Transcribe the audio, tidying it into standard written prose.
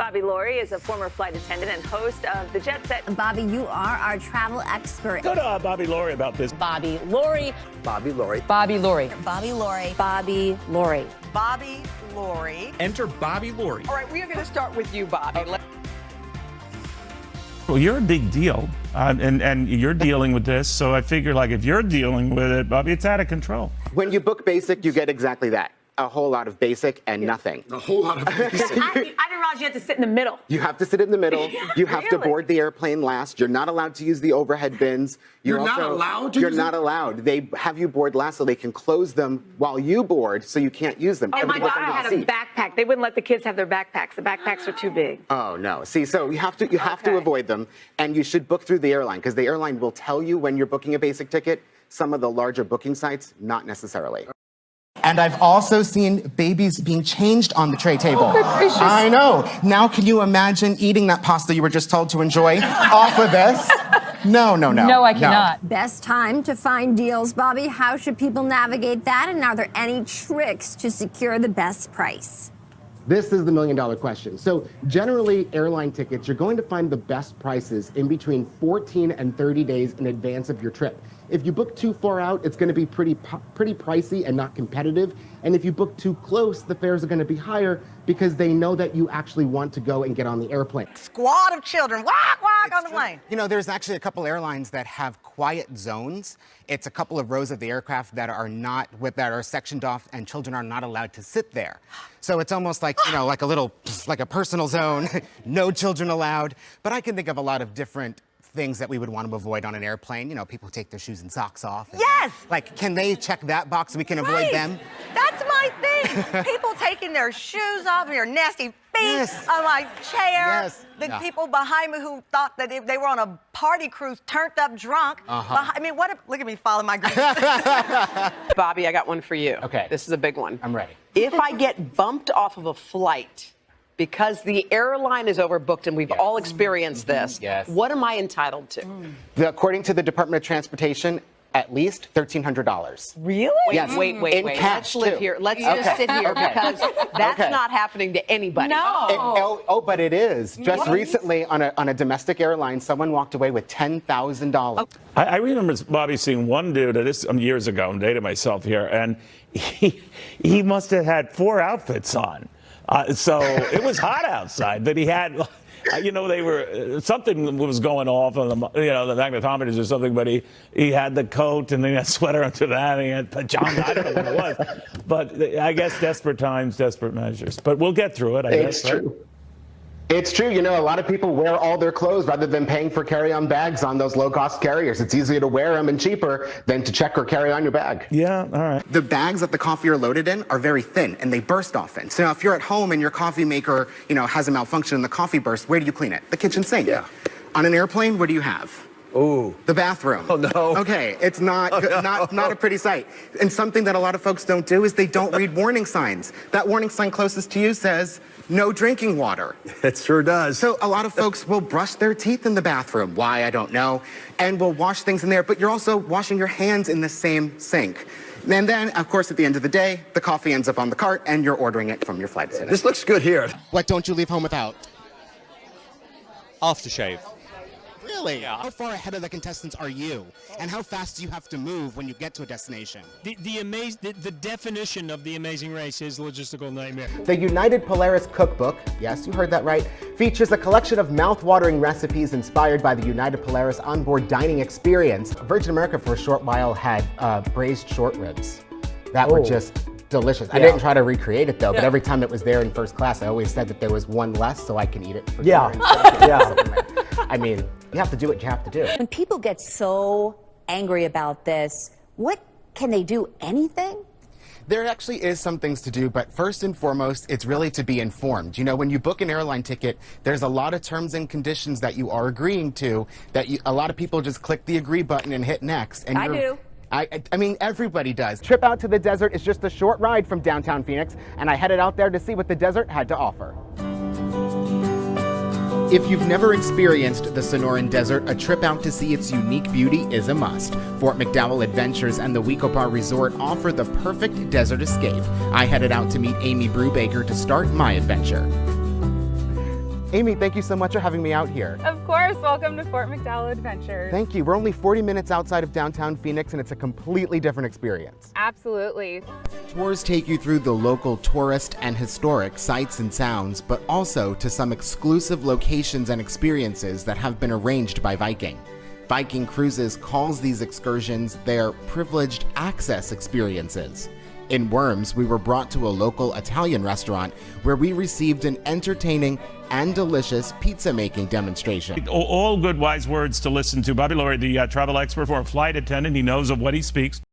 Bobby Laurie is a former flight attendant and host of the Jet Set. Bobby, you are our travel expert. Go to Bobby Laurie about this. Bobby Laurie. Bobby Laurie. Bobby Laurie. Bobby Laurie. Bobby Laurie. Bobby Laurie. Enter Bobby Laurie. All right, we are going to start with you, Bobby. Well, you're a big deal, and you're dealing with this, so I figure, like, if you're dealing with it, Bobby, it's out of control. When you book basic, you get exactly that. A whole lot of basic and nothing. A whole lot of basic. I didn't realize you had to sit in the middle. You have to sit in the middle. You have to board the airplane last. You're not allowed to use the overhead bins. You're not allowed to You're use not them? allowed. They have you board last so they can close them while you board, so you can't use them. Oh, my Everybody daughter gets had under a the seat. backpack. They wouldn't let the kids have their backpacks. The backpacks are too big. Oh no! See, so you have to avoid them, and you should book through the airline because the airline will tell you when you're booking a basic ticket. Some of the larger booking sites, not necessarily. And I've also seen babies being changed on the tray table. Oh, my gracious. I know. Now can you imagine eating that pasta you were just told to enjoy off of this? No. No, I cannot. Best time to find deals, Bobby. How should people navigate that? And are there any tricks to secure the best price? This is the million-dollar question. So generally, airline tickets, you're going to find the best prices in between 14 and 30 days in advance of your trip. If you book too far out, it's going to be pretty pricey and not competitive. And if you book too close, the fares are going to be higher because they know that you actually want to go and get on the airplane. Squad of children, walk on the plane. You know, there's actually a couple airlines that have quiet zones. It's a couple of rows of the aircraft that are sectioned off, and children are not allowed to sit there. So it's almost like, you know, like a personal zone, no children allowed. But I can think of a lot of different things that we would want to avoid on an airplane. You know, people who take their shoes and socks off. Yes! Like, can they check that box so we can avoid them? That's my thing. People taking their shoes off and their nasty feet Yes. on my chair. Yes. The Yeah. people behind me who thought that if they were on a party cruise, turned up drunk. I mean, look at me following my grease. Bobby, I got one for you. Okay. This is a big one. I'm ready. If I get bumped off of a flight because the airline is overbooked, and we've all experienced this, Yes. what am I entitled to? According to the Department of Transportation, at least $1,300. Really? Yes. Wait. In Let's cash, live too. here. Let's just sit here because that's Okay. not happening to anybody. Oh, but it is. Just recently on a domestic airline, someone walked away with $10,000. I remember, Bobby, seeing one dude, this years ago, I'm dating myself here, and he must have had 4 outfits on. So it was hot outside, but he had, you know, something was going off on the magnetometers or something, but he had the coat and then he had sweater under that and he had pajamas. I don't know what it was. But I guess desperate times, desperate measures. But we'll get through it, I guess. It's true. It's true. You know, a lot of people wear all their clothes rather than paying for carry-on bags on those low-cost carriers. It's easier to wear them and cheaper than to check or carry on your bag. Yeah, all right. The bags that the coffee are loaded in are very thin and they burst often. So now if you're at home and your coffee maker, you know, has a malfunction and the coffee bursts, where do you clean it? The kitchen sink. Yeah. On an airplane, what do you have? Ooh. The bathroom. Oh, no. Okay, it's not not a pretty sight. And something that a lot of folks don't do is they don't read warning signs. That warning sign closest to you says, no drinking water. It sure does. So a lot of folks will brush their teeth in the bathroom. Why, I don't know. And will wash things in there, but you're also washing your hands in the same sink. And then, of course, at the end of the day, the coffee ends up on the cart and you're ordering it from your flight attendant. This looks good here. What don't you leave home without? Aftershave. Really? Yeah. How far ahead of the contestants are you? And how fast do you have to move when you get to a destination? The definition of the amazing race is logistical nightmare. The United Polaris Cookbook, yes, you heard that right, features a collection of mouth-watering recipes inspired by the United Polaris onboard dining experience. Virgin America for a short while had braised short ribs that were just delicious. I didn't try to recreate it though, but every time it was there in first class, I always said that there was one less so I can eat it for dinner instead of something like- I mean, you have to do what you have to do. When people get so angry about this, what can they do? Anything? There actually is some things to do, but first and foremost, it's really to be informed. You know, when you book an airline ticket, there's a lot of terms and conditions that you are agreeing to that a lot of people just click the agree button and hit next. And I do. I mean, everybody does. Trip out to the desert is just a short ride from downtown Phoenix, and I headed out there to see what the desert had to offer. If you've never experienced the Sonoran Desert, a trip out to see its unique beauty is a must. Fort McDowell Adventures and the Weekopah Resort offer the perfect desert escape. I headed out to meet Amy Brubaker to start my adventure. Amy, thank you so much for having me out here. Of course, welcome to Fort McDowell Adventures. Thank you. We're only 40 minutes outside of downtown Phoenix, and it's a completely different experience. Absolutely. Tours take you through the local tourist and historic sights and sounds, but also to some exclusive locations and experiences that have been arranged by Viking. Viking Cruises calls these excursions their privileged access experiences. In Worms, we were brought to a local Italian restaurant where we received an entertaining and delicious pizza making demonstration. All good, wise words to listen to. Bobby Laurie, the travel expert for a flight attendant, he knows of what he speaks.